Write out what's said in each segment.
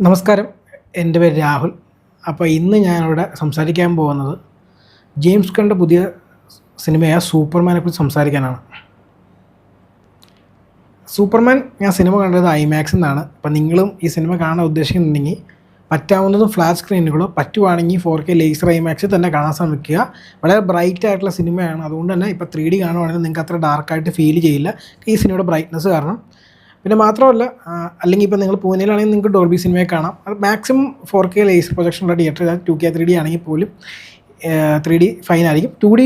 നമസ്കാരം, എൻ്റെ പേര് രാഹുൽ. അപ്പോൾ ഇന്ന് ഞാനിവിടെ സംസാരിക്കാൻ പോകുന്നത് ജെയിംസ് ഗണ്ണിൻ്റെ പുതിയ സിനിമയായ സൂപ്പർമാനെക്കുറിച്ച് സംസാരിക്കാനാണ്. സൂപ്പർമാൻ ഞാൻ സിനിമ കണ്ടത് ഐമാക്സിൽ നിന്നാണ്. അപ്പോൾ നിങ്ങളും ഈ സിനിമ കാണാൻ ഉദ്ദേശിക്കുന്നുണ്ടെങ്കിൽ പറ്റാവുന്നതും ഫ്ലാറ്റ് സ്ക്രീനുകളോ പറ്റുവാണെങ്കിൽ 4K ലേസർ ഐമാക്സിൽ തന്നെ കാണാൻ ശ്രമിക്കുക. വളരെ ബ്രൈറ്റ് ആയിട്ടുള്ള സിനിമയാണ്. അതുകൊണ്ട് തന്നെ ഇപ്പോൾ 3D കാണുവാണെങ്കിൽ നിങ്ങൾക്ക് അത്ര ഡാർക്കായിട്ട് ഫീൽ ചെയ്യില്ല ഈ സിനിമയുടെ ബ്രൈറ്റ്നസ് കാരണം. പിന്നെ മാത്രമല്ല, അല്ലെങ്കിൽ ഇപ്പോൾ നിങ്ങൾ പൂനെയിലാണെങ്കിൽ നിങ്ങൾക്ക് ഡോൾബി സിനിമയെ കാണാം. അത് maximum 4K laser പ്രൊജക്ഷനുള്ള theatre 2K 3D ആണെങ്കിൽ പോലും 3D ഫൈൻ ആയിരിക്കും. 2D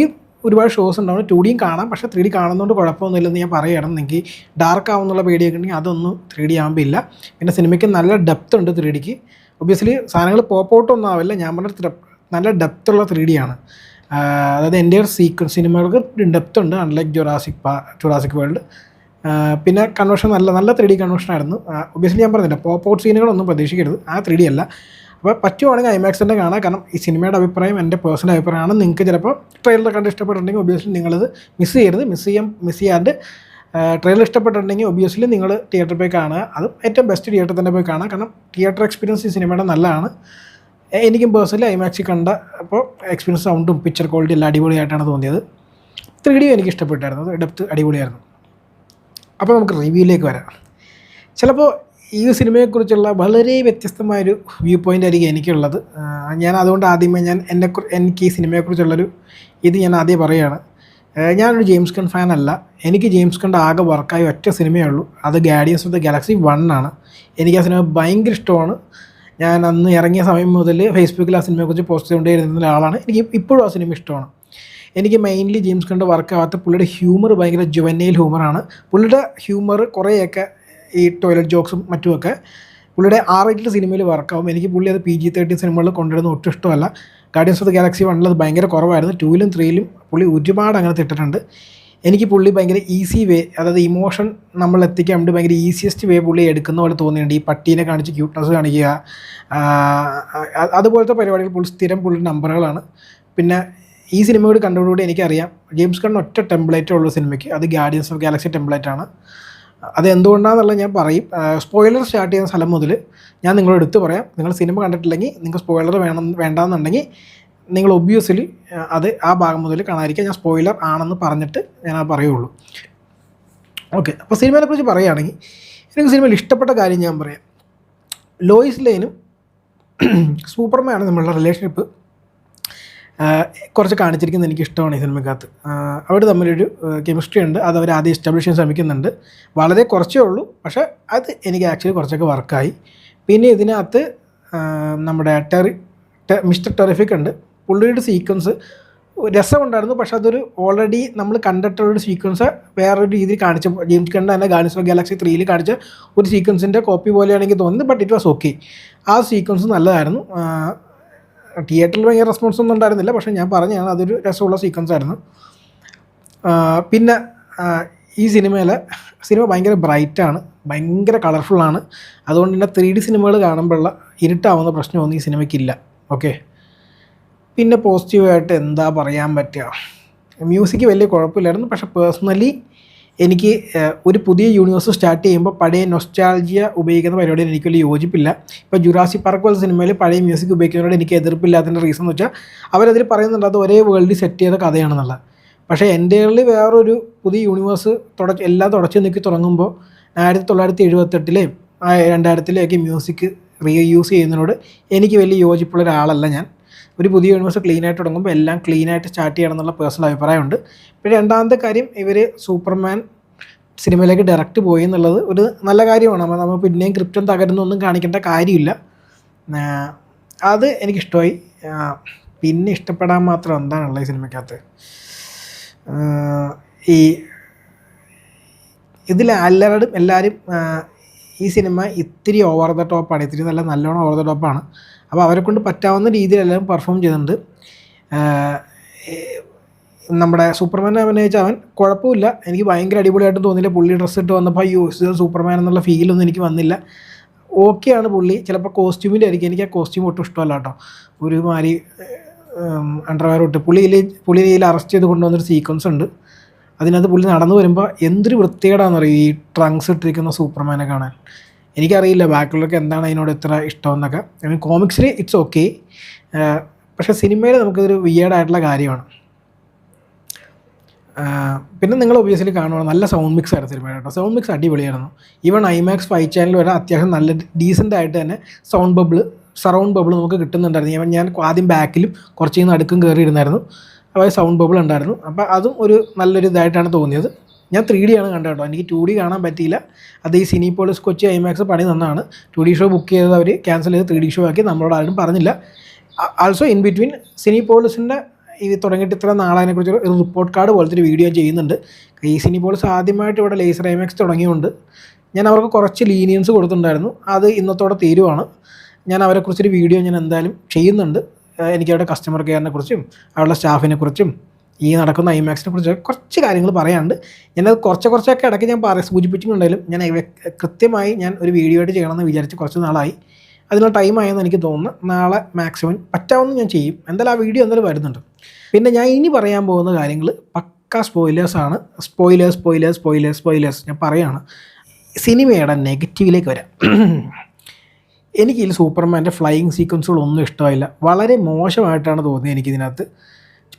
ഒരുപാട് ഷോസ് ഉണ്ടാവും, 2Dയും കാണാം. പക്ഷേ 3D കാണുന്നതുകൊണ്ട് കുഴപ്പമൊന്നുമില്ലെന്ന് ഞാൻ പറയുകയാണ്. നിങ്ങൾക്ക് ഡാർക്ക് ആവുന്നുള്ള പേടിയൊക്കെ ഉണ്ടെങ്കിൽ അതൊന്നും 3D ആകുമ്പോൾ ഇല്ല. പിന്നെ സിനിമയ്ക്ക് നല്ല ഡെപ്ത് ഉണ്ട് 3Dക്ക്. ഒബ്വിയസ്ലി സാധനങ്ങൾ പോപ്പ് ഔട്ടൊന്നും ആവില്ല. ഞാൻ പറഞ്ഞ നല്ല ഡെപ്ത്തുള്ള 3D ആണ്. അതായത് എൻ്റെ സീക്വൻസ് സിനിമകൾക്ക് ഡെപ്ത് ഉണ്ട്, അൺലൈക്ക് ജുറാസിക് വേൾഡ്. പിന്നെ കൺവേർഷൻ നല്ല 3D കൺവേർഷനായിരുന്നു. ഒബ്വിയസ്ലി ഞാൻ പറഞ്ഞില്ല, പോപ്പ് ഔട്ട് സീനുകളൊന്നും പ്രതീക്ഷിക്കരുത്, ആ 3D അല്ല. അപ്പോൾ പറ്റുവാണെങ്കിൽ ഐമാക്സ് തന്നെ കാണാം. കാരണം ഈ സിനിമയുടെ അഭിപ്രായം എൻ്റെ പേഴ്സണൽ അഭിപ്രായമാണ്. നിങ്ങൾക്ക് ചിലപ്പോൾ ട്രെയിലർ കണ്ട് ഇഷ്ടപ്പെട്ടിട്ടുണ്ടെങ്കിൽ ഒബ്വിയസ്ലി നിങ്ങളത് മിസ് ചെയ്യരുത്. മിസ് ചെയ്യാണ്ട് ട്രെയിലർ ഇഷ്ടപ്പെട്ടിട്ടുണ്ടെങ്കിൽ ഒബ്വിയസ്ലി നിങ്ങൾ തിയേറ്ററിൽ പോയി കാണുക. അതും ഏറ്റവും ബെസ്റ്റ് തിയേറ്ററിൽ തന്നെ പോയി കാണുക. കാരണം തിയേറ്റർ എക്സ്പീരിയൻസ് ഈ സിനിമയുടെ നല്ലതാണ്. എനിക്കും പേഴ്സണലി ഐമാക്സിൽ കണ്ട അപ്പോൾ എക്സ്പീരിയൻസ്, സൗണ്ടും പിക്ചർ ക്വാളിറ്റി എല്ലാം അടിപൊളിയായിട്ടാണ് തോന്നിയത്. 3D എനിക്ക് ഇഷ്ടപ്പെട്ടായിരുന്നു, ഡെപ്ത് അടിപൊളിയായിരുന്നു. അപ്പോൾ നമുക്ക് റിവ്യൂയിലേക്ക് വരാം. ചിലപ്പോൾ ഈ സിനിമയെക്കുറിച്ചുള്ള വളരെ വ്യത്യസ്തമായൊരു വ്യൂ പോയിൻ്റ് ആയിരിക്കും എനിക്കുള്ളത്. ഞാൻ അതുകൊണ്ട് ആദ്യമേ എനിക്ക് ഈ സിനിമയെക്കുറിച്ചുള്ളൊരു ഞാൻ ആദ്യം പറയുകയാണ്. ഞാനൊരു ജെയിംസ് ഗൺ ഫാൻ അല്ല. എനിക്ക് ജെയിംസ് ഗണ്ണിൻ്റെ ആകെ വർക്കായ ഒറ്റ സിനിമയേ ഉള്ളൂ, അത് ഗാർഡിയൻസ് ഓഫ് ദ ഗാലക്സി 1 ആണ്. എനിക്ക് ആ സിനിമ ഭയങ്കര ഇഷ്ടമാണ്. ഞാൻ അന്ന് ഇറങ്ങിയ സമയം മുതൽ ഫേസ്ബുക്കിൽ ആ സിനിമയെക്കുറിച്ച് പോസ്റ്റ് ചെയ്തുകൊണ്ടേയിരുന്ന ഒരാളാണ്. എനിക്ക് ഇപ്പോഴും ആ സിനിമ ഇഷ്ടമാണ്. എനിക്ക് മെയിൻലി ജെയിംസ് ഗണ്ണിൻ്റെ വർക്കാവാത്ത പുള്ളിയുടെ ഹ്യൂമർ ഭയങ്കര ജുവനൈൽ ഹ്യൂമറാണ്. പുള്ളിയുടെ ഹ്യൂമർ കുറേയൊക്കെ ഈ ടോയ്ലറ്റ് ജോക്സും മറ്റുമൊക്കെ പുള്ളിയുടെ R-rated സിനിമയിൽ വർക്കാവും. എനിക്ക് പുള്ളി അത് PG-13 സിനിമകളിൽ കൊണ്ടുവരുന്നത് ഒട്ടും ഇഷ്ടമല്ല. ഗാർഡിയൻസ് ഓഫ് ദ ഗാലക്സി 1 അത് ഭയങ്കര കുറവായിരുന്നു. 2ലും 3ലും പുള്ളി ഒരുപാട് അങ്ങനെ തിട്ടിട്ടുണ്ട്. എനിക്ക് പുള്ളി ഭയങ്കര ഈസി വേ, അതായത് ഇമോഷൻ നമ്മൾ എത്തിക്കാൻ വേണ്ടി ഭയങ്കര ഈസിയസ്റ്റ് വേ പുള്ളി എടുക്കുന്ന പോലെ തോന്നിയിട്ടുണ്ട്. ഈ പട്ടീനെ കാണിച്ച് ക്യൂട്ട്നസ് കാണിക്കുക, അതുപോലത്തെ പരിപാടികൾ പുള്ളി നമ്പറുകളാണ്. പിന്നെ ഈ സിനിമ കൂടി കണ്ടതോടുകൂടി എനിക്കറിയാം ജെയിംസ് ഗണ്ണിന് ഒറ്റ ടെംപ്ലേറ്റേ ഉള്ളൂ സിനിമയ്ക്ക്, അത് ഗാർഡിയൻസ് ഓഫ് ഗാലക്സി ടെംപ്ലേറ്റാണ്. അത് എന്തുകൊണ്ടാണെന്നുള്ളത് ഞാൻ പറയും. സ്പോയിലർ സ്റ്റാർട്ട് ചെയ്യുന്ന സ്ഥലം മുതൽ ഞാൻ നിങ്ങളോട് എടുത്ത് പറയാം. നിങ്ങൾ സിനിമ കണ്ടിട്ടില്ലെങ്കിൽ, നിങ്ങൾക്ക് സ്പോയിലർ വേണ്ടാന്നുണ്ടെങ്കിൽ നിങ്ങൾ ഒബ്വിയസ്ലി അത് ആ ഭാഗം മുതൽ കാണാതിരിക്കുക. ഞാൻ സ്പോയിലർ ആണെന്ന് പറഞ്ഞിട്ട് ഞാൻ അത് പറയുള്ളൂ. ഓക്കെ, അപ്പോൾ സിനിമയെക്കുറിച്ച് പറയുകയാണെങ്കിൽ എനിക്ക് സിനിമയിൽ ഇഷ്ടപ്പെട്ട കാര്യം ഞാൻ പറയാം. ലോയിസ് ലെയിനും സൂപ്പർമാനും തമ്മിലുള്ള റിലേഷൻഷിപ്പ് കുറച്ച് കാണിച്ചിരിക്കുന്നത് എനിക്ക് ഇഷ്ടമാണ് ഈ സിനിമക്കകത്ത്. അവർ തമ്മിലൊരു കെമിസ്ട്രി ഉണ്ട്, അത് അവർ ആദ്യം എസ്റ്റാബ്ലിഷ് ചെയ്യാൻ ശ്രമിക്കുന്നുണ്ട്. വളരെ കുറച്ചേ ഉള്ളൂ, പക്ഷേ അത് എനിക്ക് ആക്ച്വലി കുറച്ചൊക്കെ വർക്കായി. പിന്നെ ഇതിനകത്ത് നമ്മുടെ മിസ്റ്റർ ടെറിഫിക് ഉണ്ട്. പുള്ളിയുടെ സീക്വൻസ് രസമുണ്ടായിരുന്നു, പക്ഷെ അതൊരു ഓൾറെഡി നമ്മൾ കണ്ടിട്ടുള്ളൊരു സീക്വൻസ് വേറൊരു രീതിയിൽ കാണിച്ച, ജെയിംസ് ഗണ്ണ് തന്നെ ഗാർഡിയൻസ് ഓഫ് ഗാലക്സി 3ൽ കാണിച്ച ഒരു സീക്വൻസിൻ്റെ കോപ്പി പോലെയാണ് എനിക്ക് തോന്നുന്നത്. But it was okay. ആ സീക്വൻസ് നല്ലതായിരുന്നു. തിയേറ്ററിൽ ഭയങ്കര റെസ്പോൺസ് ഒന്നും ഉണ്ടായിരുന്നില്ല, പക്ഷേ ഞാൻ പറഞ്ഞതാണ് അതൊരു രസമുള്ള സീക്വൻസ് ആയിരുന്നു. പിന്നെ ഈ സിനിമ ഭയങ്കര ബ്രൈറ്റാണ്, ഭയങ്കര കളർഫുള്ളാണ്. അതുകൊണ്ട് തന്നെ 3D സിനിമകൾ കാണുമ്പോഴുള്ള ഇരുട്ടാവുന്ന പ്രശ്നമൊന്നും ഈ സിനിമയ്ക്കില്ല. ഓക്കെ, പിന്നെ പോസിറ്റീവായിട്ട് എന്താ പറയാൻ പറ്റുക, മ്യൂസിക് വലിയ കുഴപ്പമില്ലായിരുന്നു. പക്ഷേ പേഴ്സണലി എനിക്ക് ഒരു പുതിയ യൂണിവേഴ്സ് സ്റ്റാർട്ട് ചെയ്യുമ്പോൾ പഴയ നൊസ്റ്റാൾജിയ ഉപയോഗിക്കുന്ന പരിപാടിയിൽ എനിക്ക് വലിയ യോജിപ്പില്ല. ഇപ്പോൾ ജുറാസിക് പാർക്ക് പോലെ സിനിമയിൽ പഴയ മ്യൂസിക് ഉപയോഗിക്കുന്നതിനോട് എനിക്ക് എതിർപ്പില്ലാത്തതിൻ്റെ റീസൺ എന്ന് വെച്ചാൽ അവരതിൽ പറയുന്നുണ്ട് അത് ഒരേ വേൾഡിൽ സെറ്റ് ചെയ്ത കഥയാണെന്നുള്ളത്. പക്ഷേ എൻ്റെ ഉള്ളിൽ വേറൊരു പുതിയ യൂണിവേഴ്സ് എല്ലാം തുടച്ച് നീക്കി തുടങ്ങുമ്പോൾ 1978-ലെയും 2000-ലെയൊക്കെ മ്യൂസിക് റീയൂസ് ചെയ്യുന്നതിനോട് എനിക്ക് വലിയ യോജിപ്പുള്ള ഒരാളല്ല ഞാൻ. ഒരു പുതിയ യൂണിവേഴ്സ് ക്ലീനായിട്ട് തുടങ്ങുമ്പോൾ എല്ലാം ക്ലീനായിട്ട് സ്റ്റാർട്ട് ചെയ്യണം എന്നുള്ള പേഴ്സണൽ അഭിപ്രായമുണ്ട്. പിന്നെ രണ്ടാമത്തെ കാര്യം, ഇവർ സൂപ്പർമാൻ സിനിമയിലേക്ക് ഡയറക്റ്റ് പോയി എന്നുള്ളത് ഒരു നല്ല കാര്യമാണ്. നമ്മൾ പിന്നെയും ക്രിപ്റ്റൻ തകരുന്നൊന്നും കാണിക്കേണ്ട കാര്യമില്ല. അത് എനിക്കിഷ്ടമായി. പിന്നെ ഇഷ്ടപ്പെടാൻ മാത്രം എന്താണുള്ളത് ഈ സിനിമയ്ക്കകത്ത്, എല്ലാവരും ഈ സിനിമ ഇത്തിരി ഓവർ ദ ടോപ്പാണ്, ഇത്തിരി നല്ലോണം ഓവർ ദ ടോപ്പാണ്. അപ്പോൾ അവരെ കൊണ്ട് പറ്റാവുന്ന രീതിയിൽ എല്ലാവരും പെർഫോം ചെയ്യുന്നുണ്ട്. നമ്മുടെ സൂപ്പർമാനെ അഭിനയിച്ച അവൻ കുഴപ്പമില്ല, എനിക്ക് ഭയങ്കര അടിപൊളിയായിട്ട് തോന്നിയില്ല. പുള്ളി ഡ്രസ്സ് ഇട്ട് വന്നപ്പോൾ സൂപ്പർമാൻ എന്നുള്ള ഫീലൊന്നും എനിക്ക് വന്നില്ല. ഓക്കെയാണ് പുള്ളി. ചിലപ്പോൾ കോസ്റ്റ്യൂമിൻ്റെ ആയിരിക്കും, എനിക്ക് ആ കോസ്റ്റ്യൂം ഒട്ടും ഇഷ്ടമല്ല കേട്ടോ. ഒരുമാതിരി അണ്ടർവെയർ ഇട്ട് പുള്ളിയിൽ അറസ്റ്റ് ചെയ്ത് കൊണ്ടുവന്നൊരു സീക്വൻസ് ഉണ്ട്. അതിനകത്ത് പുള്ളി നടന്നു വരുമ്പോൾ എന്തൊരു വൃത്തികേടാണെന്ന് പറയും ഈ ട്രങ്ക്സ് ഇട്ടിരിക്കുന്ന സൂപ്പർമാനെ കാണാൻ. എനിക്കറിയില്ല ബാക്കിയുള്ളവർക്ക് എന്താണ് അതിനോട് ഇത്ര ഇഷ്ടമെന്നൊക്കെ. ഐ മീൻ കോമിക്സിൽ ഇറ്റ്സ് ഓക്കെ, പക്ഷേ സിനിമയിൽ നമുക്കിതൊരു വിയേർഡായിട്ടുള്ള കാര്യമാണ്. പിന്നെ നിങ്ങൾ ഒബ്വിയസ്ലി കാണുവാണ് നല്ല സൗണ്ട് മിക്സ് ആയിരുന്നു സിനിമ കേട്ടോ. സൗണ്ട് മിക്സ് അടിപൊളിയായിരുന്നു. ഈവൺ IMAX 5 ചാനൽ വരെ അത്യാവശ്യം നല്ല ഡീസൻ്റ് ആയിട്ട് തന്നെ സറൗണ്ട് ബബിൾ നമുക്ക് കിട്ടുന്നുണ്ടായിരുന്നു. ഞാൻ ആദ്യം ബാക്കിലും കുറച്ച് നടുക്കും കയറി ഇരുന്നായിരുന്നു, അപ്പോൾ സൗണ്ട് ബബിൾ ഉണ്ടായിരുന്നു. അപ്പോൾ അതും ഒരു നല്ലൊരു ഇതായിട്ടാണ് തോന്നിയത്. ഞാൻ 3D ആണ് കണ്ടത് കേട്ടോ, എനിക്ക് 2D കാണാൻ പറ്റിയില്ല. അത് ഈ സിനിപോളിസ് കൊച്ചി IMAX പണി തന്നാണ്. 2D ഷോ ബുക്ക് ചെയ്തത് അവർ ക്യാൻസൽ ചെയ്ത് 3D ഷോ ആക്കി, നമ്മളോട് ആരും പറഞ്ഞില്ല. ആൾസോ ഇൻ ബിറ്റ്വീൻ സിനിപോളിസിൻ്റെ ഇത് തുടങ്ങിയിട്ട് ഇത്ര നാളതിനെക്കുറിച്ച് ഒരു റിപ്പോർട്ട് കാർഡ് പോലത്തെ ഒരു വീഡിയോ ചെയ്യുന്നുണ്ട്. ഈ സിനിപോളിസ് ആദ്യമായിട്ട് ഇവിടെ ലേസർ IMAX തുടങ്ങിയുകൊണ്ട് ഞാൻ അവർക്ക് കുറച്ച് ലീനിയൻസ് കൊടുത്തിട്ടുണ്ടായിരുന്നു. അത് ഇന്നത്തോടെ തീരുവാണ്. ഞാൻ അവരെക്കുറിച്ചൊരു വീഡിയോ ഞാൻ എന്തായാലും ചെയ്യുന്നുണ്ട്. എനിക്കവിടെ കസ്റ്റമർ കെയറിനെ കുറിച്ചും അവരുടെ സ്റ്റാഫിനെ കുറിച്ചും ഈ നടക്കുന്ന IMAXനെ കുറിച്ചൊക്കെ കുറച്ച് കാര്യങ്ങൾ പറയാനുണ്ട്. ഞാനത് കുറച്ചൊക്കെ ഇടയ്ക്ക് ഞാൻ സൂചിപ്പിച്ചിട്ടുണ്ടെങ്കിലും ഞാൻ കൃത്യമായി ഞാൻ ഒരു വീഡിയോ ആയിട്ട് ചെയ്യണമെന്ന് വിചാരിച്ച് കുറച്ച് നാളായി. അതിനുള്ള ടൈമായെന്ന് എനിക്ക് തോന്നുന്നു. നാളെ മാക്സിമം പറ്റാവുന്ന ഞാൻ ചെയ്യും. എന്തായാലും ആ വീഡിയോ എന്തായാലും വരുന്നുണ്ട്. പിന്നെ ഞാൻ ഇനി പറയാൻ പോകുന്ന കാര്യങ്ങൾ പക്ക സ്പോയിലേഴ്സാണ്. സ്പോയിലേഴ്സ് ഞാൻ പറയുകയാണ്. സിനിമയുടെ നെഗറ്റീവിലേക്ക് വരാം. എനിക്കിതിൽ സൂപ്പർമാൻ്റെ ഫ്ലൈയിങ് സീക്വൻസുകളൊന്നും ഇഷ്ടമായില്ല. വളരെ മോശമായിട്ടാണ് തോന്നിയത് എനിക്കിതിനകത്ത്.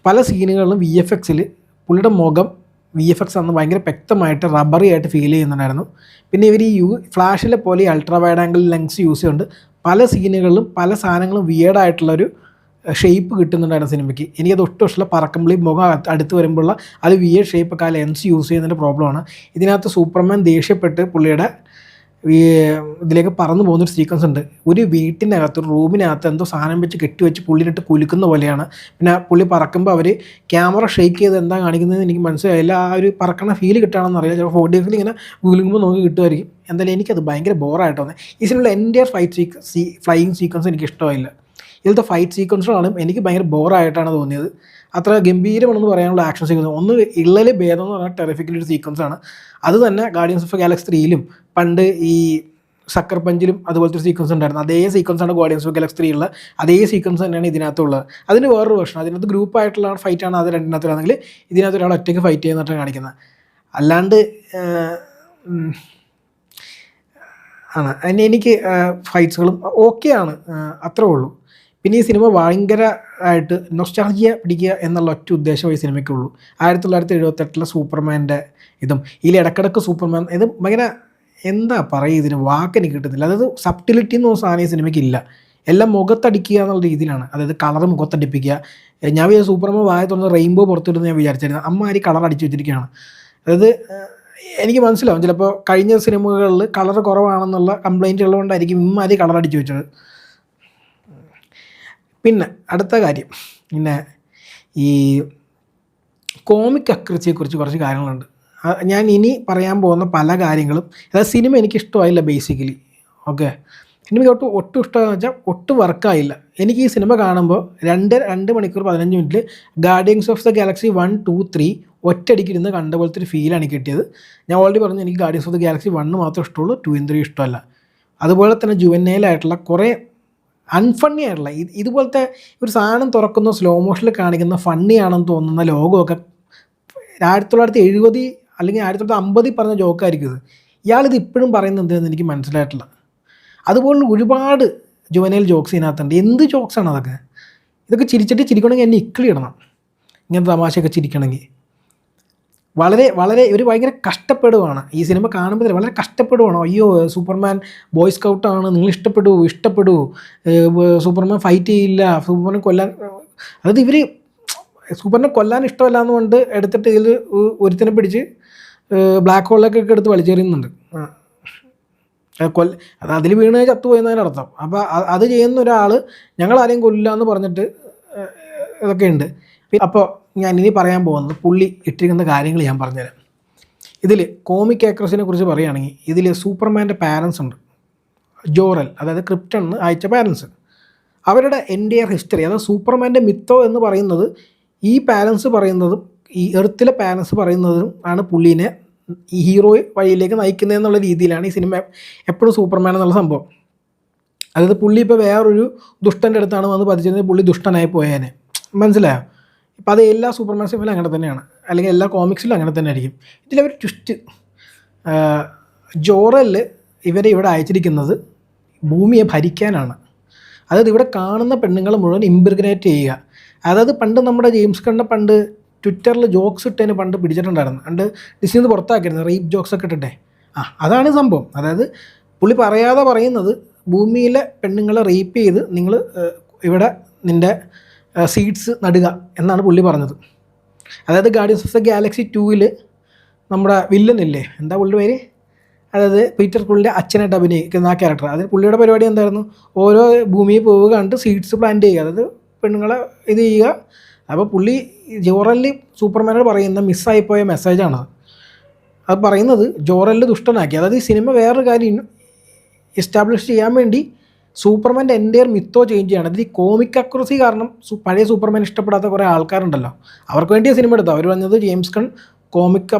പല സീനുകളിലും VFXൽ പുള്ളിയുടെ മുഖം VFX അന്ന് ഭയങ്കര വ്യക്തമായിട്ട് റബ്ബറി ആയിട്ട് ഫീൽ ചെയ്യുന്നുണ്ടായിരുന്നു. പിന്നെ ഇവർ ഈ ഫ്ലാഷിലെ പോലെ ultra wide angle lens use ചെയ്യുന്നുണ്ട്. പല സീനുകളിലും പല സാധനങ്ങളും വിയേർഡായിട്ടുള്ളൊരു ഷേപ്പ് കിട്ടുന്നുണ്ടായിരുന്നു സിനിമയ്ക്ക്. എനിക്കത് ഒട്ടും ഇഷ്ടമില്ല. പറക്കുമ്പോൾ മുഖം അടുത്ത് വരുമ്പോഴുള്ള അത് വിയേർഡ് ഷേപ്പൊക്കെ ആ ലെൻസ് യൂസ് ചെയ്യുന്നതിൻ്റെ പ്രോബ്ലമാണ്. ഇതിനകത്ത് സൂപ്പർമാൻ ദേഷ്യപ്പെട്ട് പുള്ളിയുടെ ഇതിലേക്ക് പറന്നു പോകുന്നൊരു സീക്വൻസ് ഉണ്ട്. ഒരു വീട്ടിനകത്ത് ഒരു റൂമിനകത്ത് എന്തോ സാധനം വെച്ച് കെട്ടിവെച്ച് പുള്ളിനിട്ട് കുലുക്കുന്ന പോലെയാണ്. പിന്നെ പുള്ളി പറക്കുമ്പോൾ അവർ ക്യാമറ ഷെയ്ക്ക് ചെയ്ത് എന്താ കാണിക്കുന്നതെന്ന് എനിക്ക് മനസ്സിലായില്ല. ആ ഒരു പറക്കണ ഫീൽ കിട്ടുകയാണെന്ന് അറിയില്ല. ചിലപ്പോൾ ഫോട്ടോസിൽ ഇങ്ങനെ കുലുങ്ങുമ്പോൾ നമുക്ക് കിട്ടുമായിരിക്കും. എന്തായാലും എനിക്കത് ഭയങ്കര ബോറായിട്ട് തോന്നി. ഈ സിനിമയിലെ എൻ്റെ ഫ്ലൈയിങ് സീക്വൻസ് എനിക്ക് ഇഷ്ടമായില്ല. ഇതിലത്തെ ഫൈറ്റ് സീക്വൻസുകളാണ് എനിക്ക് ഭയങ്കര ബോറായിട്ടാണ് തോന്നിയത്. അത്ര ഗംഭീരമാണെന്ന് പറയാനുള്ള ആക്ഷൻ സീക്വൻസ് ഒന്ന് ഇള്ളൽ ഭേദം എന്ന് പറഞ്ഞാൽ ടെറിഫിക്കലൊരു സീക്വൻസാണ്. അത് തന്നെ ഗാർഡിയൻസ് ഓഫ് ഗാലക്സി 3യിലും പണ്ട് ഈ സക്കർ പഞ്ചിലും അതുപോലത്തെ ഒരു സീക്വൻസ് ഉണ്ടായിരുന്നു. അതേ സീക്വൻസാണ് ഗാർഡിയൻസ് ഓഫ് ഗാലക്സി 3 ഉള്ളത്. അതേ സീക്വൻസ് തന്നെയാണ് ഇതിനകത്തുള്ളത്. അതിന് വേറൊരു വേർഷൻ, അതിനകത്ത് ഗ്രൂപ്പായിട്ടുള്ള ഫൈറ്റാണ്. അത് രണ്ടിനകത്തിലാണെങ്കിൽ ഇതിനകത്ത് ഒരാൾ ഒറ്റയ്ക്ക് ഫൈറ്റ് ചെയ്യുന്നിട്ടാണ് കാണിക്കുന്നത്. അല്ലാണ്ട് ആണ് എനിക്ക് ഫൈറ്റ്സുകളും ഓക്കെയാണ്, അത്രേ ഉള്ളൂ. പിന്നെ ഈ സിനിമ ഭയങ്കരമായിട്ട് നൊസ്റ്റാൾജിയ പിടിക്കുക എന്നുള്ള ഒറ്റ ഉദ്ദേശം ഈ സിനിമയ്ക്കുള്ളൂ. 1978 സൂപ്പർമാൻ്റെ ഇതും ഇതിൽ ഇടക്കിടക്ക് സൂപ്പർമാൻ ഇത് ഭയങ്കര എന്താ പറയുക, ഇതിന് വാക്കെനിക്ക് കിട്ടുന്നില്ല. അതായത് സബ്റ്റിലിറ്റി എന്ന് പറഞ്ഞ സാധനം ഈ സിനിമയ്ക്കില്ല. എല്ലാം മുഖത്തടിക്കുക എന്നുള്ള രീതിയിലാണ്. അതായത് കളർ മുഖത്തടിപ്പിക്കുക. ഞാൻ വിചാരിച്ച സൂപ്പർമാൻ വായ തുറന്ന് റെയിൻബോ പുറത്തിടുന്ന് ഞാൻ വിചാരിച്ചിരുന്നു. അമ്മാതിരി കളർ അടിച്ചു വെച്ചിരിക്കുകയാണ്. അതായത് എനിക്ക് മനസ്സിലാവും ചിലപ്പോൾ കഴിഞ്ഞ സിനിമകളിൽ കളർ കുറവാണെന്നുള്ള കംപ്ലയിൻറ്റ് ഉള്ളതുകൊണ്ടായിരിക്കും ഇമ്മാതിരി കളർ അടിച്ചു വെച്ചത്. പിന്നെ അടുത്ത കാര്യം, പിന്നെ ഈ കോമിക് അക്രസിയെക്കുറിച്ച് കുറച്ച് കാര്യങ്ങളുണ്ട്. ഞാൻ ഇനി പറയാൻ പോകുന്ന പല കാര്യങ്ങളും, അതായത് സിനിമ എനിക്ക് ഇഷ്ടമായില്ല ബേസിക്കലി. ഓക്കെ, സിനിമയ്ക്ക് ഒട്ടും ഇഷ്ടമായെന്ന് വെച്ചാൽ ഒട്ടും വർക്കായില്ല. എനിക്ക് ഈ സിനിമ കാണുമ്പോൾ 2 മണിക്കൂർ 15 മിനിറ്റിൽ ഗാർഡിയൻസ് ഓഫ് ദ ഗാലക്സി 1, 2, 3 ഒറ്റയടിക്കിരുന്ന് കണ്ട പോലത്തെ ഒരു ഫീലാണ് എനിക്ക് കിട്ടിയത്. ഞാൻ ഓൾറെഡി പറഞ്ഞു എനിക്ക് ഗാർഡിയൻസ് ഓഫ് ദ ഗാലക്സി 1 മാത്രമേ ഇഷ്ടമുള്ളൂ, 2, 3 ഇഷ്ടമല്ല. അതുപോലെ തന്നെ ജുവനൈലായിട്ടുള്ള കുറേ അൺഫണ്ണി ആയിട്ടുള്ള ഇതുപോലത്തെ ഒരു സാധനം തുറക്കുന്ന സ്ലോ മോഷനിൽ കാണിക്കുന്ന ഫണ്ണിയാണെന്ന് തോന്നുന്ന ലോകമൊക്കെ 1970 അല്ലെങ്കിൽ 1950 പറഞ്ഞ ജോക്കായിരിക്കും ഇത്. ഇയാളിത് ഇപ്പോഴും പറയുന്നത് എന്തെന്ന് എനിക്ക് മനസ്സിലായിട്ടില്ല. അതുപോലുള്ള ഒരുപാട് ജുവനൈൽ ജോക്സ് ഇതിനകത്തുണ്ട്. എന്ത് ജോക്സാണ് അതൊക്കെ? ഇതൊക്കെ ചിരിക്കണമെങ്കിൽ എന്നെ ഇക്കിളി ഇടണം. ഇങ്ങനത്തെ തമാശയൊക്കെ ചിരിക്കണമെങ്കിൽ വളരെ ഒരു ഭയങ്കര കഷ്ടപ്പെടുവാണ്. ഈ സിനിമ കാണുമ്പോൾ വളരെ കഷ്ടപ്പെടുവാണ്. അയ്യോ സൂപ്പർമാൻ ബോയ് സ്കൗട്ടാണ്, നിങ്ങൾ ഇഷ്ടപ്പെടൂ, സൂപ്പർമാൻ ഫൈറ്റ് ചെയ്യില്ല, സൂപ്പർമാനെ കൊല്ലാൻ. അതായത് ഇവർ സൂപ്പറിനെ കൊല്ലാൻ ഇഷ്ടമല്ല എന്നുകൊണ്ട് എടുത്തിട്ട് ഇതിൽ ഒരുത്തിനെ പിടിച്ച് ബ്ലാക്ക് ഹോളിലേക്കൊക്കെ എടുത്ത് വലിച്ചെറിയുന്നുണ്ട്. അത് അതിൽ വീണ് ചത്തുപോയെന്നതിൻ്റെ അർത്ഥം. അപ്പോൾ അത് ചെയ്യുന്ന ഒരാൾ ഞങ്ങളാരെയും കൊല്ലില്ല എന്ന് പറഞ്ഞിട്ട് ഇതൊക്കെ ഉണ്ട്. അപ്പോൾ ഞാൻ ഇനി പറയാൻ പോകുന്നത് പുള്ളി ഇട്ടിരിക്കുന്ന കാര്യങ്ങൾ ഞാൻ പറഞ്ഞുതരാം. ഇതിൽ കോമിക് ആക്ട്രസിനെ കുറിച്ച് പറയുകയാണെങ്കിൽ ഇതിൽ സൂപ്പർമാൻ്റെ പാരൻസ് ഉണ്ട്, ജോറൽ, അതായത് ക്രിപ്റ്റൺ അയച്ച പാരൻസ്. അവരുടെ എൻ്റയർ ഹിസ്റ്ററി, അതായത് സൂപ്പർമാൻ്റെ മിത്തോ എന്ന് പറയുന്നത് ഈ പാരൻസ് പറയുന്നതും ഈ എർത്തിലെ പാരൻസ് പറയുന്നതും ആണ് പുള്ളീനെ ഈ ഹീറോ വഴിയിലേക്ക് നയിക്കുന്നത് എന്നുള്ള രീതിയിലാണ് ഈ സിനിമ എപ്പോഴും സൂപ്പർമാൻ എന്നുള്ള സംഭവം. അതായത് പുള്ളി ഇപ്പോൾ വേറൊരു ദുഷ്ടൻ്റെ അടുത്താണ് വന്ന് പതിച്ചിരുന്നത്, പുള്ളി ദുഷ്ടനായി പോയേനെ. മനസ്സിലായോ? ഇപ്പോൾ അത് എല്ലാ സൂപ്പർമാൻ സിനിമയിലും അങ്ങനെ തന്നെയാണ്, അല്ലെങ്കിൽ എല്ലാ കോമിക്സിലും അങ്ങനെ തന്നെ ആയിരിക്കും. ഇതിലൊരു ട്വിസ്റ്റ്, ജോറലിൽ ഇവരെ ഇവിടെ അയച്ചിരിക്കുന്നത് ഭൂമിയെ ഭരിക്കാനാണ്. അതായത് ഇവിടെ കാണുന്ന പെണ്ണുങ്ങൾ മുഴുവൻ ഇംപ്രിഗ്നേറ്റ് ചെയ്യുക. അതായത് പണ്ട് നമ്മുടെ ജെയിംസ് ഗണ്ണ് പണ്ട് ട്വിറ്ററിൽ ജോക്സ് ഇട്ടതിന് പണ്ട് പിടിച്ചിട്ടുണ്ടായിരുന്നു. പണ്ട് ഡിസ്നിന്ന് പുറത്താക്കിയിരുന്നു റേപ്പ് ജോക്സ് ഒക്കെ ഇട്ടിട്ടെ. അതാണ് സംഭവം. അതായത് പുള്ളി പറയാതെ പറയുന്നത് ഭൂമിയിലെ പെണ്ണുങ്ങളെ റേപ്പ് ചെയ്ത് നിങ്ങൾ ഇവിടെ നിൻ്റെ സീഡ്സ് നടുക എന്നാണ് പുള്ളി പറഞ്ഞത്. അതായത് ഗാർഡിയൻസ് ഓഫ് ദ ഗാലക്സി 2 നമ്മുടെ വില്ലനില്ലേ, എന്താ പുള്ളിയുടെ പേര്, അതായത് പീറ്റർ ക്വില്ലിൻ്റെ അച്ഛനായിട്ട് അഭിനയിക്കുന്ന ആ ക്യാരക്ടർ, അതിന് പുള്ളിയുടെ പരിപാടി എന്തായിരുന്നു, ഓരോ ഭൂമിയിൽ പോവുക കണ്ട് സീഡ്സ് പ്ലാന്റ് ചെയ്യുക, അതായത് പെണ്ണുങ്ങളെ ഇത് ചെയ്യുക. അപ്പോൾ പുള്ളി ജോറലിൽ സൂപ്പർമാനോട് പറയുന്ന മിസ്സായിപ്പോയ മെസ്സേജാണ് അത് പറയുന്നത്. ജോറലിൽ ദുഷ്ടനാക്കി. അതായത് ഈ സിനിമ വേറൊരു കാര്യം എസ്റ്റാബ്ലിഷ് ചെയ്യാൻ വേണ്ടി സൂപ്പർമാൻ്റെ എൻ്റെയർ മിത്തോ ചേഞ്ച് ചെയ്യണം. അതിൽ ഈ കോമിക് അക്യുറസി കാരണം പഴയ സൂപ്പർമാൻ ഇഷ്ടപ്പെടാത്ത കുറേ ആൾക്കാരുണ്ടല്ലോ, അവർക്ക് വേണ്ടിയ സിനിമ എടുത്തത്. അവർ പറഞ്ഞത് ജെയിംസ് ഗൺ കോമിക്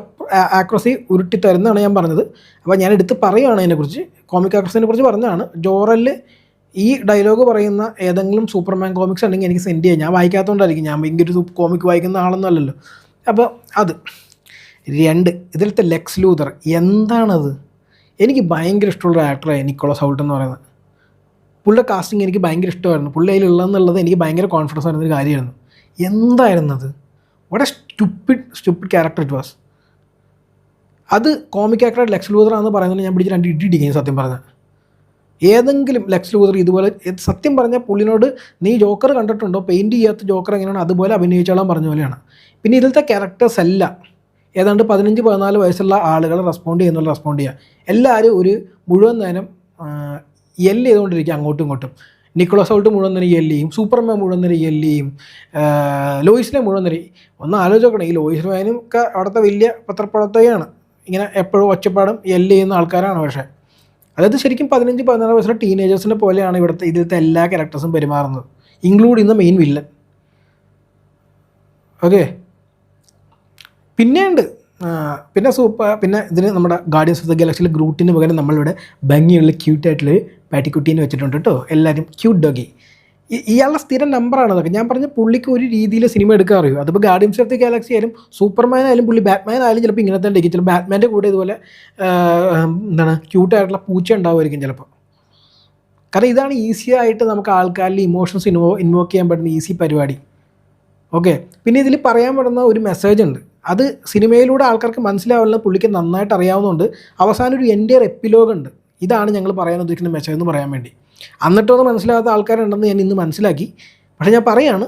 ആക്യുറസി ഉരുട്ടി തരുന്നതാണ് ഞാൻ പറഞ്ഞത്. അപ്പോൾ ഞാൻ എടുത്ത് പറയുകയാണ് അതിനെക്കുറിച്ച്, കോമിക് ആക്യുറസിനെ കുറിച്ച് പറഞ്ഞതാണ്. ജോറലിൽ ഈ ഡയലോഗ് പറയുന്ന ഏതെങ്കിലും സൂപ്പർമാൻ കോമിക്സ് ഉണ്ടെങ്കിൽ എനിക്ക് സെൻഡ് ചെയ്യാം. ഞാൻ വായിക്കാത്തതുകൊണ്ടായിരിക്കും, ഞാൻ ഭയങ്കര ഒരു കോമിക് വായിക്കുന്ന ആളൊന്നും അല്ലല്ലോ. അപ്പോൾ അത് 2 ഇതിലത്തെ ലെക്സ് ലൂതർ എന്താണത്, എനിക്ക് ഭയങ്കര ഇഷ്ടമുള്ളൊരു ആക്ടറായി നിക്കോളസ് ഹൗൾട്ട് എന്ന് പറയുന്നത്. പുള്ളിയുടെ കാസ്റ്റിംഗ് എനിക്ക് ഭയങ്കര ഇഷ്ടമായിരുന്നു. പുള്ളി അതിലുള്ളതെന്നുള്ളത് എനിക്ക് ഭയങ്കര കോൺഫിഡൻസ് ആയിരുന്നൊരു കാര്യമായിരുന്നു. എന്തായിരുന്നത്, വളരെ സ്റ്റുപ്പിഡ് ക്യാരക്ടർ ഇറ്റ് വാസ്. അത് കോമിക് ആക്ടറായിട്ട് ലെക്സ് ലൂതർ ആണെന്ന് പറയുന്നത് ഞാൻ പിടിച്ച് 2 ഇടിക്കുകയും സത്യം പറഞ്ഞാൽ. ഏതെങ്കിലും ലെക്സ് ലൂതർ ഇതുപോലെ സത്യം പറഞ്ഞാൽ പുള്ളിനോട് നീ ജോക്കർ കണ്ടിട്ടുണ്ടോ, പെയിൻറ്റ് ചെയ്യാത്ത ജോക്കർ എങ്ങനെയാണ് അതുപോലെ അഭിനയിച്ചോളാൻ പറഞ്ഞ പോലെയാണ്. പിന്നെ ഇതിലത്തെ ക്യാരക്ടേഴ്സ് എല്ലാം ഏതാണ്ട് 15-14 വയസ്സുള്ള ആളുകൾ റെസ്പോണ്ട് ചെയ്യുക. എല്ലാവരും ഒരു മുഴുവൻ നേരം യെല്ല് ചെയ്തുകൊണ്ടിരിക്കുക അങ്ങോട്ടും ഇങ്ങോട്ടും. നിക്കോളസ് ഹൗൾട്ട് മുഴുവൻ നേരം യെല്ല് ചെയ്യും, സൂപ്പർമാൻ മുഴുവൻ നേരം യെല്ല് ചെയ്യും, ലോയിസിനെ മുഴുവൻ നേരം. ഒന്ന് ആലോചിച്ച് നോക്കണം, ഈ ലോയിസ് ലൈനും ഒക്കെ അവിടുത്തെ വലിയ പത്രപ്രവർത്തകയാണ്. ഇങ്ങനെ എപ്പോഴും ഒച്ചപ്പാടും യെല്ല് ചെയ്യുന്ന ആൾക്കാരാണ്. പക്ഷേ അതായത് ശരിക്കും 15-16 വയസ്സുള്ള ടീനേജേഴ്സിനെ പോലെയാണ് ഇതിലത്തെ എല്ലാ ക്യാരക്ടേഴ്സും പെരുമാറുന്നത്, ഇൻക്ലൂഡ് ചെയ്യുന്ന മെയിൻ വില്ലൻ. ഓക്കെ, പിന്നെ ഇതിന് നമ്മുടെ ഗാർഡിയൻസ് ഓഫ് ദ ഗാലക്സിയിൽ ഗ്രൂട്ടിന് പകരം നമ്മളിവിടെ ഭംഗിയുള്ള ക്യൂട്ടായിട്ടുള്ളൊരു പാറ്റിക്കുട്ടീനെ വെച്ചിട്ടുണ്ട് കേട്ടോ. എല്ലാവരും ക്യൂട്ട് ഡോഗി. ഇയാളുടെ സ്ഥിരം നമ്പറാണ് അതൊക്കെ. ഞാൻ പറഞ്ഞ പുള്ളിക്ക് ഒരു രീതിയിൽ സിനിമ എടുക്കാൻ അറിയും. അതിപ്പോൾ ഗാർഡിയൻസ് ഓഫ് ദി ഗാലക്സി ആയാലും സൂപ്പർമാൻ ആയാലും പുള്ളി ബാറ്റ്മാൻ ആയാലും ചിലപ്പോൾ ഇങ്ങനെ തന്നെ ഇരിക്കും. ചിലപ്പോൾ ബാറ്റ്മാൻ്റെ കൂടെ ഇതുപോലെ ക്യൂട്ടായിട്ടുള്ള പൂച്ച ഉണ്ടാവുമായിരിക്കും ചിലപ്പോൾ. കാരണം ഇതാണ് ഈസി ആയിട്ട് നമുക്ക് ആൾക്കാരിൽ ഇമോഷൻസ് ഇൻവോക്ക് ചെയ്യാൻ പറ്റുന്ന ഈസി പരിപാടി. ഓക്കെ, പിന്നെ ഇതിൽ പറയാൻ പറ്റുന്ന ഒരു മെസ്സേജ് ഉണ്ട്. അത് സിനിമയിലൂടെ ആൾക്കാർക്ക് മനസ്സിലാവുന്ന പുള്ളിക്ക് നന്നായിട്ട് അറിയാവുന്നതുകൊണ്ട് അവസാനം ഒരു എൻ്റെയർ എപ്പിലോഗ് ഉണ്ട്. ഇതാണ് ഞങ്ങൾ പറയാൻ ഉദ്ദേശിക്കുന്ന മെസ്സേജ് എന്ന് പറയാൻ വേണ്ടി. എന്നിട്ടൊന്നും മനസ്സിലാകാത്ത ആൾക്കാരുണ്ടെന്ന് ഞാൻ ഇന്ന് മനസ്സിലാക്കി. പക്ഷേ ഞാൻ പറയാണ്,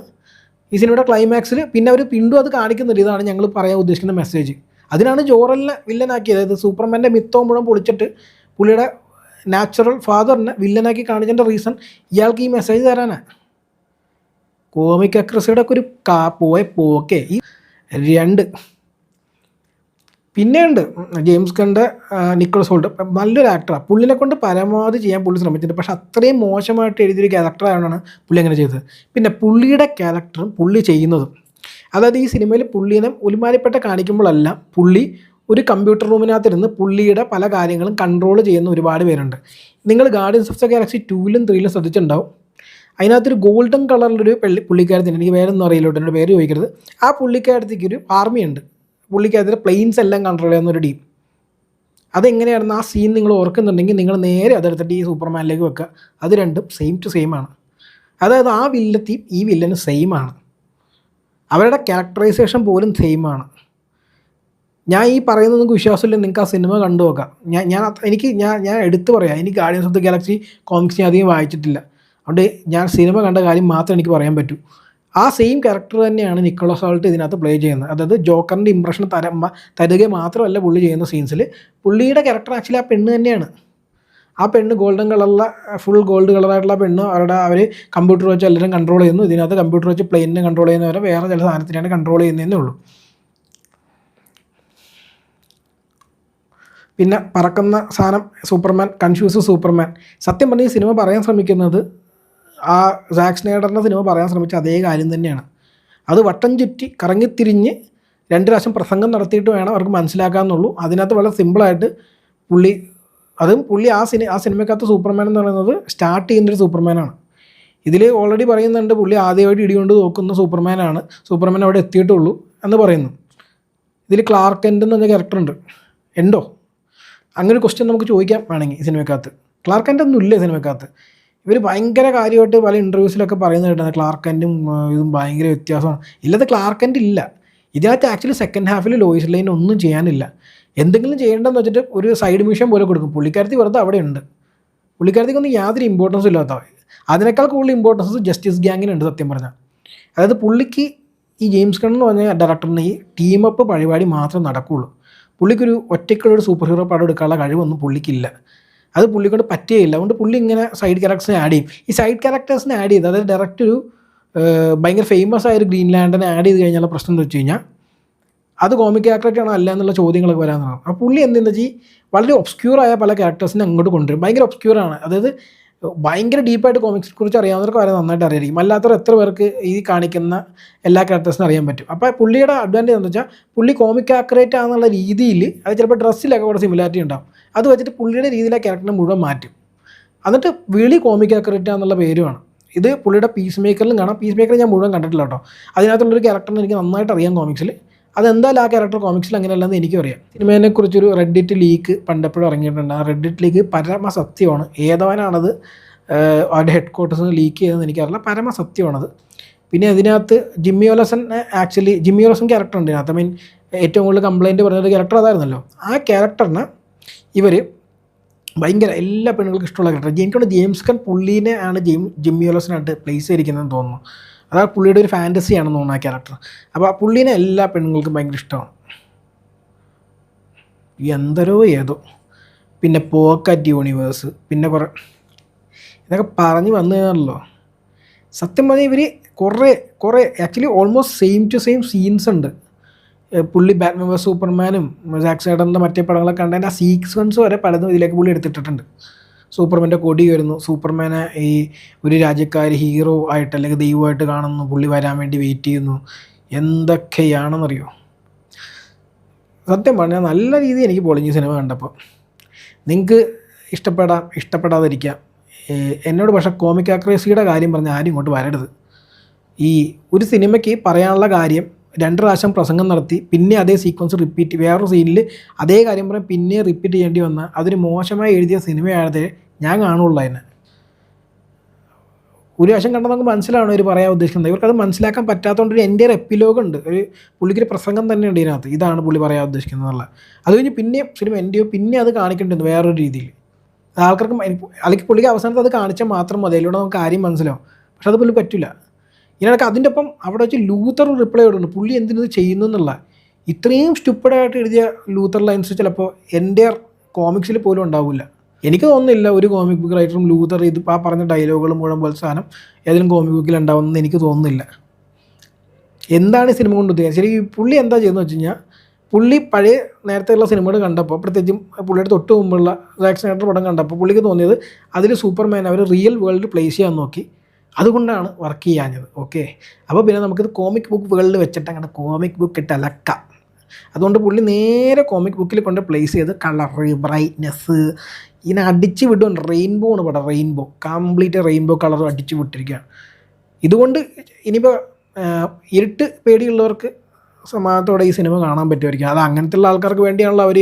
ഈ സിനിമയുടെ ക്ലൈമാക്സിൽ പിന്നെ അവർ വീണ്ടും അത് കാണിക്കുന്നുണ്ട്. ഇതാണ് ഞങ്ങൾ പറയാൻ ഉദ്ദേശിക്കുന്ന മെസ്സേജ്. അതിനാണ് ജോറലിനെ വില്ലനാക്കിയത്. അതായത് സൂപ്പർമാൻ്റെ മിത്തോ മുഴുവൻ പൊളിച്ചിട്ട് പുള്ളിയുടെ നാച്ചുറൽ ഫാദറിനെ വില്ലനാക്കി കാണിച്ചതിൻ്റെ റീസൺ ഇയാൾക്ക് ഈ മെസ്സേജ് തരാനാണ്. കോമിക് അക്രസിയുടെ ഒക്കെ ഒരു പോക്കേ. ഈ 2 പിന്നെയുണ്ട് ജെയിംസ് ഗണ്ണിൻ്റെ നിക്കോളസ് ഹോൾട്ട്, നല്ലൊരു ആക്ടറാണ്. പുള്ളിനെ കൊണ്ട് പരമാവധി ചെയ്യാൻ പുള്ളി ശ്രമിച്ചിട്ടുണ്ട്. പക്ഷേ അത്രയും മോശമായിട്ട് എഴുതിയൊരു ക്യാരക്ടറാണ് പുള്ളി അങ്ങനെ ചെയ്തത്. പിന്നെ പുള്ളിയുടെ ക്യാരക്ടറും പുള്ളി ചെയ്യുന്നതും, അതായത് ഈ സിനിമയിൽ പുള്ളീനെ ഒരുമാതിരിപ്പെട്ട കാണിക്കുമ്പോഴെല്ലാം പുള്ളി ഒരു കമ്പ്യൂട്ടർ റൂമിനകത്തിരുന്ന് പുള്ളിയുടെ പല കാര്യങ്ങളും കൺട്രോൾ ചെയ്യുന്ന ഒരുപാട് പേരുണ്ട്. നിങ്ങൾ ഗാർഡിയൻസ് ഓഫ് ദ ഗാലക്സി 2ലും 3ലും ശ്രദ്ധിച്ചിട്ടുണ്ടാവും. അതിനകത്തൊരു ഗോൾഡൻ കളറിലൊരു പുള്ളിക്കാരത്തിന്, എനിക്ക് വേറൊന്നും അറിയില്ല, എന്നോട് പേര് ചോദിക്കരുത്. ആ പുള്ളിക്കാരത്തേക്ക് ഒരു ആർമിയുണ്ട്. പുള്ളിക്കകത്ത് പ്ലെയിൻസ് എല്ലാം കൺട്രോൾ ചെയ്യുന്ന ഒരു ടീം. അതെങ്ങനെയാണെന്ന് ആ സീൻ നിങ്ങൾ ഓർക്കുന്നുണ്ടെങ്കിൽ നിങ്ങൾ നേരെ അതെടുത്തിട്ട് ഈ സൂപ്പർമാനിലേക്ക് വെക്കുക. അത് രണ്ടും സെയിം ടു സെയിം ആണ്. അതായത് ആ വില്ലത്തി ഈ വില്ലന് സെയിം ആണ്. അവരുടെ ക്യാരക്ടറൈസേഷൻ പോലും സെയിം ആണ്. ഞാൻ ഈ പറയുന്നത് നിങ്ങൾക്ക് വിശ്വാസമില്ല, നിങ്ങൾക്ക് ആ സിനിമ കണ്ടു നോക്കാം. ഞാൻ എടുത്തു പറയാം, എനിക്ക് guardians of the Galaxy comics ഞാൻ അധികം വായിച്ചിട്ടില്ല. അതുകൊണ്ട് ഞാൻ സിനിമ കണ്ട കാര്യം മാത്രമേ എനിക്ക് പറയാൻ പറ്റൂ. ആ സെയിം ക്യാരക്ടർ തന്നെയാണ് നിക്കോളസ് ഹോൾട്ട് ഇതിനകത്ത് പ്ലേ ചെയ്യുന്നത്. അതായത് ജോക്കറിൻ്റെ ഇംപ്രഷൻ തരുക മാത്രമല്ല പുള്ളി ചെയ്യുന്ന സീൻസിൽ. പുള്ളിയുടെ ക്യാരക്ടർ ആക്ച്വലി ആ പെണ്ണ് തന്നെയാണ്. ആ പെണ്ണ് ഗോൾഡൻ കളറുള്ള ഫുൾ ഗോൾഡ് കളറായിട്ടുള്ള പെണ്ണ് അവർ കമ്പ്യൂട്ടർ വെച്ച് എല്ലാവരും കൺട്രോൾ ചെയ്യുന്നു. ഇതിനകത്ത് കമ്പ്യൂട്ടർ വെച്ച് പ്ലെയിനിനെ കൺട്രോൾ ചെയ്യുന്നവരെ വേറെ ചില സാധനത്തിനാണ് കൺട്രോൾ ചെയ്യുന്നതേ ഉള്ളൂ. പിന്നെ പറക്കുന്ന സാധനം സൂപ്പർമാൻ, കൺഫ്യൂസ് സൂപ്പർമാൻ. സത്യം പറഞ്ഞ ഈ സിനിമ പറയാൻ ശ്രമിക്കുന്നത് ആ സാക്ക് സ്നൈഡറിൻ്റെ സിനിമ പറയാൻ ശ്രമിച്ച അതേ കാര്യം തന്നെയാണ്. അത് വട്ടം ചുറ്റി കറങ്ങിത്തിരിഞ്ഞ് 2 പ്രാവശ്യം പ്രസംഗം നടത്തിയിട്ട് വേണം അവർക്ക് മനസ്സിലാക്കാമെന്നുള്ളൂ. അതിനകത്ത് വളരെ സിമ്പിളായിട്ട് പുള്ളി ആ സിനിമയ്ക്കകത്ത് സൂപ്പർമാൻ എന്ന് പറയുന്നത് സ്റ്റാർട്ട് ചെയ്യുന്നൊരു സൂപ്പർമാനാണ്. ഇതിൽ ഓൾറെഡി പറയുന്നുണ്ട് പുള്ളി ആദ്യമായിട്ട് ഇടികൊണ്ട് നോക്കുന്ന സൂപ്പർമാനാണ്, സൂപ്പർമാൻ അവിടെ എത്തിയിട്ടുള്ളൂ എന്ന് പറയുന്നു. ഇതിൽ ക്ലാർക്ക് കെൻ്റ് എന്ന് പറഞ്ഞ ക്യാരക്ടറുണ്ട്. അങ്ങനെ ഒരു ക്വസ്റ്റ്യൻ നമുക്ക് ചോദിക്കാം വേണമെങ്കിൽ ഈ സിനിമക്കകത്ത്. ക്ലാർക്ക് കെൻ്റ് ഒന്നും ഇല്ല സിനിമക്കകത്ത്. ഇവർ ഭയങ്കര കാര്യമായിട്ട് പല ഇൻ്റർവ്യൂസിലൊക്കെ പറയുന്നത് കേട്ടത് ക്ലാർക്ക് കെൻറ്റും ഇതും ഭയങ്കര വ്യത്യാസമാണ്. ഇല്ലാത്ത ക്ലാർക്ക് കെൻ്റ് ഇല്ല ഇതിനകത്ത്. ആക്ച്വലി സെക്കൻഡ് ഹാഫിൽ ലോയിസ് ലൈൻ ഒന്നും ചെയ്യാനില്ല. എന്തെങ്കിലും ചെയ്യേണ്ടതെന്ന് വെച്ചിട്ട് ഒരു സൈഡ് മിഷൻ പോലെ കൊടുക്കും. പുള്ളിക്കാരത്തി വെറുതെ അവിടെ ഉണ്ട്. പുള്ളിക്കാരത്തിക്കൊന്നും യാതൊരു ഇമ്പോർട്ടൻസും ഇല്ലാത്ത. അതിനേക്കാൾ കൂടുതൽ ഇമ്പോർട്ടൻസ് ജസ്റ്റിസ് ഗ്യാങ്ങിനുണ്ട് സത്യം പറഞ്ഞാൽ. അതായത് പുള്ളിക്ക് ഈ ജെയിംസ് ഗൺ എന്ന് പറഞ്ഞ ഡയറക്ടറിന് ഈ ടീമപ്പ് പരിപാടി മാത്രം നടക്കുകയുള്ളൂ. പുള്ളിക്കൊരു ഒറ്റയ്ക്കുള്ളൊരു സൂപ്പർ ഹീറോ പടം എടുക്കാനുള്ള കഴിവൊന്നും പുള്ളിക്കില്ല. അത് പുള്ളിക്കൊണ്ട് പറ്റുകയില്ല. അതുകൊണ്ട് പുള്ളി ഇങ്ങനെ സൈഡ് ക്യാരക്ടേഴ്സിനെ ആഡ് ചെയ്യും. ഈ സൈഡ് ക്യാരക്ടേഴ്സിനെ ആഡ് ചെയ്ത് അതായത് ഡയറക്റ്റ് ഒരു ഭയങ്കര ഫേമസ് ആയൊരു ഗ്രീൻ ലാൻഡനെ ആഡ് ചെയ്ത് കഴിഞ്ഞാൽ പ്രശ്നം എന്ന് വെച്ച് കഴിഞ്ഞാൽ അത് കോമിക് ആക്ടറേറ്റ് ആണോ അല്ല എന്നുള്ള ചോദ്യങ്ങളൊക്കെ വരാൻ തുടങ്ങും. അപ്പോൾ പുള്ളി എന്താണെന്ന് വെച്ചാൽ വളരെ ഒബ്സ്ക്യൂറായ പല ക്യാരക്ടേഴ്സിനെ അങ്ങോട്ട് കൊണ്ടുവരും. ഭയങ്കര ഒബ്സ്ക്യൂറാണ്. അതായത് ഭയങ്കര ഡീപ്പായിട്ട് കോമിക്സിനെ കുറിച്ച് അറിയാവുന്നവർക്ക് വളരെ നന്നായിട്ട് അറിയായിരിക്കും. അല്ലാത്തവർ എത്ര പേർക്ക് ഈ കാണിക്കുന്ന എല്ലാ ക്യാരക്ടേഴ്സിനും അറിയാൻ പറ്റും. അപ്പോൾ പുള്ളിയുടെ അഡ്വാൻറ്റേജ് എന്ന് വെച്ചാൽ പുള്ളി കോമിക് ആക്യുറേറ്റ് ആണെന്നുള്ള രീതിയിൽ അത് ചിലപ്പോൾ ഡ്രസ്സിലൊക്കെ കൂടെ സിമിലാരിറ്റി ഉണ്ടാവും. അത് വെച്ചിട്ട് പുള്ളിയുടെ രീതിയിലെ ക്യാരക്ടറിനെ മുഴുവൻ മാറ്റും. എന്നിട്ട് വിളി കോമിക് ആക്യുറേറ്റ് എന്നുള്ള പേരുമാണ്. ഇത് പുള്ളിയുടെ പീസ് മേക്കറിലും കാണാം. പീസ് മേക്കർ ഞാൻ മുഴുവൻ കണ്ടിട്ടില്ല കേട്ടോ. അതിനകത്തുള്ളൊരു ക്യാരക്ടറിനെ എനിക്ക് നന്നായിട്ട് അറിയാം കോമിക്സിൽ. അതെന്തായാലും ആ ക്യാരക്ടർ കോമിക്സിൽ അങ്ങനെയല്ലെന്ന് എനിക്കും അറിയാം. സിനിമേനെക്കുറിച്ചൊരു റെഡിറ്റ് ലീക്ക് പണ്ടെപ്പോഴും ഇറങ്ങിയിട്ടുണ്ട്. ആ റെഡിറ്റ് ലീക്ക് പരമസത്യമാണ്. ഏതവനാണത് അവരുടെ ഹെഡ് ക്വാർട്ടേഴ്സിൽ ലീക്ക് ചെയ്തതെന്ന് എനിക്കറിയില്ല. പരമസത്യമാണത്. പിന്നെ അതിനകത്ത് ജിമ്മി ഓലസൺ ക്യാരക്ടർ ഉണ്ട് ഇതിനകത്ത്. ഐ മീൻ ഏറ്റവും കൂടുതൽ കംപ്ലയിൻറ്റ് പറഞ്ഞൊരു ക്യാരക്ടർ അതായിരുന്നല്ലോ. ആ ക്യാരക്ടറിന് ഇവർ ഭയങ്കര എല്ലാ പെണ്ണുകൾക്കും ഇഷ്ടമുള്ള ക്യാരക്ടർ. എനിക്കൊണ്ട് ജെയിംസ് ഗൺ പുള്ളീനെ ആണ് ജിമ്മി ഓലസനായിട്ട് പ്ലേസ് ചെയ്തിരിക്കുന്നതെന്ന് തോന്നുന്നു. അതാ പുള്ളിയുടെ ഒരു ഫാൻറ്റസിയാണെന്ന് തോന്നുന്നു ആ ക്യാരക്ടർ. അപ്പോൾ ആ പുള്ളീനെ എല്ലാ പെണ്ണുങ്ങൾക്കും ഭയങ്കര ഇഷ്ടമാണ്. എന്തരോ ഏതോ പിന്നെ പോക്കറ്റ് യൂണിവേഴ്സ് പിന്നെ ഇതൊക്കെ പറഞ്ഞു വന്നു കഴിഞ്ഞാലോ സത്യം പറഞ്ഞാൽ ഇവർ കുറേ actually almost same to same scenes ഉണ്ട്. പുള്ളി ബാറ്റ്മാൻ വേഴ്സസ് സൂപ്പർമാനും ജാക്ക് സ്നൈഡറിൻ്റെ മറ്റേ പടങ്ങളൊക്കെ കണ്ടതിൻ്റെ ആ സീക്വൻസ് വരെ പലതും ഇതിലേക്ക് പുള്ളി എടുത്തിട്ടുണ്ട്. സൂപ്പർമാൻ്റെ കൊടി വരുന്നു, സൂപ്പർമാനെ ഈ ഒരു രാജ്യക്കാർ ഹീറോ ആയിട്ട് അല്ലെങ്കിൽ ദൈവമായിട്ട് കാണുന്നു, പുള്ളി വരാൻ വേണ്ടി വെയിറ്റ് ചെയ്യുന്നു. എന്തൊക്കെയാണെന്നറിയോ. സത്യം പറഞ്ഞാൽ നല്ല രീതിയിൽ എനിക്ക് പൊളിഞ്ഞ സിനിമ കണ്ടപ്പോൾ. നിങ്ങൾക്ക് ഇഷ്ടപ്പെടാതിരിക്കാം. എന്നോട് പക്ഷേ കോമിക് ആക്രേസിയുടെ കാര്യം പറഞ്ഞാൽ ആരും ഇങ്ങോട്ട് വരരുത്. ഈ ഒരു സിനിമയ്ക്ക് പറയാനുള്ള കാര്യം 2 പ്രാവശ്യം പ്രസംഗം നടത്തി പിന്നെ അതേ സീക്വൻസ് റിപ്പീറ്റ് വേറൊരു സീനിൽ അതേ കാര്യം പറഞ്ഞാൽ പിന്നെ റിപ്പീറ്റ് ചെയ്യേണ്ടി വന്നാൽ അതൊരു മോശമായി എഴുതിയ സിനിമയായതേ ഞാൻ കാണുള്ളൂ. അതിനെ ഒരു വശം കണ്ടാൽ നമുക്ക് മനസ്സിലാവണം ഇവർ പറയാൻ ഉദ്ദേശിക്കുന്നത്. ഇവർക്കത് മനസ്സിലാക്കാൻ പറ്റാത്തതുകൊണ്ട് ഒരു എൻ്റെ എപ്പിലോഗ് ഉണ്ട്. പുള്ളിക്കൊരു പ്രസംഗം തന്നെ ഉണ്ട് ഇതിനകത്ത്. ഇതാണ് പുള്ളി പറയാൻ ഉദ്ദേശിക്കുന്നത് എന്നുള്ള. അത് കഴിഞ്ഞ് പിന്നെ സിനിമ എൻ്റെയോ പിന്നെ അത് കാണിക്കേണ്ടത് വേറൊരു രീതിയിൽ. ആൾക്കാർക്ക് അല്ലെങ്കിൽ പുള്ളിക്ക് അവസാനത്ത് അത് കാണിച്ചാൽ മാത്രം മതി. അതിലൂടെ നമുക്ക് കാര്യം മനസ്സിലാവും. പക്ഷെ അത് പുള്ളി പറ്റില്ല. ഇതിനൊക്കെ അതിൻ്റെ ഒപ്പം അവിടെ വെച്ച് ലൂത്തർ റിപ്ലൈ കൊടുക്കുന്നു പുള്ളി എന്തിനത് ചെയ്യുന്നു എന്നുള്ള. ഇത്രയും സ്റ്റുപ്പിഡായിട്ട് എഴുതിയ ലൂത്തർ ലൈൻസ് ചിലപ്പോൾ എൻ്റെ കോമിക്സിൽ പോലും ഉണ്ടാവില്ല. എനിക്ക് തോന്നുന്നില്ല ഒരു കോമിക് ബുക്ക് റൈറ്ററും ലൂത്തർ ഇത് ആ പറഞ്ഞ ഡയലോഗുകൾ മുഴുവൻ പോലെ സാധനം ഏതെങ്കിലും കോമിക് ബുക്കിൽ ഉണ്ടാവുമെന്ന് എനിക്ക് തോന്നുന്നില്ല. എന്താണ് ഈ സിനിമ കൊണ്ട് ഉദ്ദേശിച്ചത്? ശരി, പുള്ളി എന്താ ചെയ്യുന്നത് വെച്ച് കഴിഞ്ഞാൽ പുള്ളി പഴയ നേരത്തെയുള്ള സിനിമകൾ കണ്ടപ്പോൾ പ്രത്യേകിച്ചും പുള്ളിയുടെ തൊട്ട് മുമ്പുള്ള ജാക്ക് സ്നൈഡർ പടം കണ്ടപ്പോൾ പുള്ളിക്ക് തോന്നിയത് അതിൽ സൂപ്പർമാൻ അവർ റിയൽ വേൾഡിൽ പ്ലേസ് ചെയ്യാൻ നോക്കി. അതുകൊണ്ടാണ് വർക്ക് ചെയ്യാഞ്ഞത്. ഓക്കെ, അപ്പോൾ പിന്നെ നമുക്കിത് കോമിക് ബുക്ക് വേൾഡിൽ വെച്ചിട്ട് അങ്ങനെ കോമിക് ബുക്ക് ഇട്ട് അലക്കാം. അതുകൊണ്ട് പുള്ളി നേരെ കോമിക് ബുക്കിൽ കൊണ്ട് പ്ലേസ് ചെയ്ത് കളർ ബ്രൈറ്റ്നെസ് ഇതിനെ അടിച്ച് വിടും. റെയിൻബോ ആണ് പടം. റെയിൻബോ കംപ്ലീറ്റ് റെയിൻബോ കളർ അടിച്ച് വിട്ടിരിക്കുകയാണ്. ഇതുകൊണ്ട് ഇനിയിപ്പോൾ ഇരുട്ട് പേടിയുള്ളവർക്ക് സമാധാനത്തോടെ ഈ സിനിമ കാണാൻ പറ്റുമായിരിക്കും. അത് അങ്ങനത്തെ ഉള്ള ആൾക്കാർക്ക് വേണ്ടിയാണല്ലോ അവർ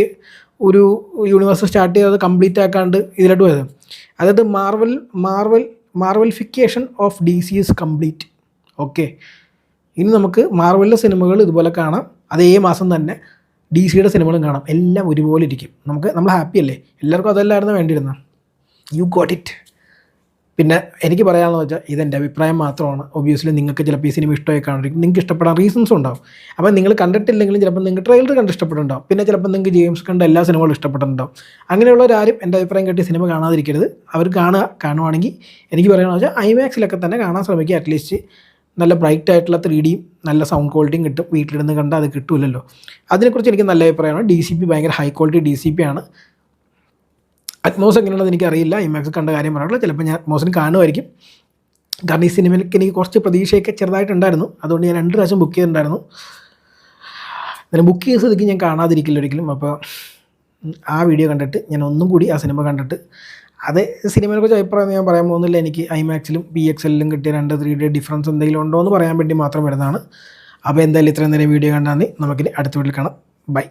ഒരു യൂണിവേഴ്സ് സ്റ്റാർട്ട് ചെയ്തത് കംപ്ലീറ്റ് ആക്കാണ്ട് ഇതിലോട്ട് പോയത്. അതായത് Marvelification of DC is complete. Okay, ഇനി നമുക്ക് മാർവലിലെ സിനിമകൾ ഇതുപോലെ കാണാം. അതേ മാസം തന്നെ DC സിനിമകളും കാണാം. എല്ലാം ഒരുപോലെ ഇരിക്കും. നമ്മൾ ഹാപ്പി അല്ലേ? എല്ലാവർക്കും അതല്ലായിരുന്നു വേണ്ടിയിരുന്നത്. You got it. പിന്നെ എനിക്ക് പറയാമെന്ന് വെച്ചാൽ ഇതെൻ്റെ അഭിപ്രായം മാത്രമാണ്. ഒബ്വിയസ്ലി നിങ്ങൾക്ക് ചിലപ്പോൾ ഈ സിനിമ ഇഷ്ടമായി കാണിക്കും. നിങ്ങൾക്ക് ഇഷ്ടപ്പെടാൻ റീസൺസും ഉണ്ടാവും. അപ്പോൾ നിങ്ങൾ കണ്ടിട്ടില്ലെങ്കിലും ചിലപ്പോൾ നിങ്ങൾക്ക് ട്രെയിലർ കണ്ട് ഇഷ്ടപ്പെട്ടുണ്ടാവും. പിന്നെ ചിലപ്പോൾ നിങ്ങൾക്ക് ജെയിംസ് കണ്ട എല്ലാ സിനിമകളും ഇഷ്ടപ്പെട്ടിട്ടുണ്ടാവും. അങ്ങനെയുള്ളവരാരും എൻ്റെ അഭിപ്രായം കേട്ടി സിനിമ കാണാതിരിക്കരുത്. അവർ കാണുവാണെങ്കിൽ എനിക്ക് പറയുകയെന്ന് വെച്ചാൽ IMAXിലൊക്കെ തന്നെ കാണാൻ ശ്രമിക്കുക. അറ്റ്ലീസ്റ്റ് നല്ല ബ്രൈറ്റ് ആയിട്ടുള്ള 3D നല്ല സൗണ്ട് ക്വാളിറ്റിയും കിട്ടും. വീട്ടിലിരുന്ന് കണ്ടാൽ അത് കിട്ടില്ലല്ലോ. അതിനെക്കുറിച്ച് എനിക്ക് നല്ല അഭിപ്രായമാണ്. DCP ഭയങ്കര ഹൈ ക്വാളിറ്റി DCP ആണ്. അറ്റ്മോസ് എങ്ങനെയുള്ളത് എനിക്കറിയില്ല. IMAX കണ്ട കാര്യം പറയാനുള്ള ചിലപ്പോൾ ഞാൻ അറ്റ്മോസിന് കാണുമായിരിക്കും. കാരണം ഈ സിനിമയിലേക്ക് എനിക്ക് കുറച്ച് പ്രതീക്ഷയൊക്കെ ചെറുതായിട്ടുണ്ടായിരുന്നു. അതുകൊണ്ട് ഞാൻ 2 പ്രാവശ്യം ബുക്ക് ചെയ്തിട്ടുണ്ടായിരുന്നു. അങ്ങനെ ബുക്ക് ചെയ്ത സ്ഥിതിക്ക് ഞാൻ കാണാതിരിക്കില്ല ഒരിക്കലും. അപ്പോൾ ആ വീഡിയോ കണ്ടിട്ട് ഞാൻ ഒന്നും കൂടി ആ സിനിമ കണ്ടിട്ട് അത് സിനിമയെക്കുറിച്ച് അഭിപ്രായം ഞാൻ പറയാൻ പോകുന്നില്ല. എനിക്ക് IMAXിലും PXLലും കിട്ടിയ 2-3 ഡിഫറൻസ് എന്തെങ്കിലും ഉണ്ടോ എന്ന് പറയാൻ വേണ്ടി മാത്രം വരുന്നതാണ്. അപ്പോൾ എന്തായാലും ഇത്രയും നേരം വീഡിയോ കണ്ടാൽ നമുക്കിനി അടുത്ത വീട്ടിൽ കാണാം. ബൈ.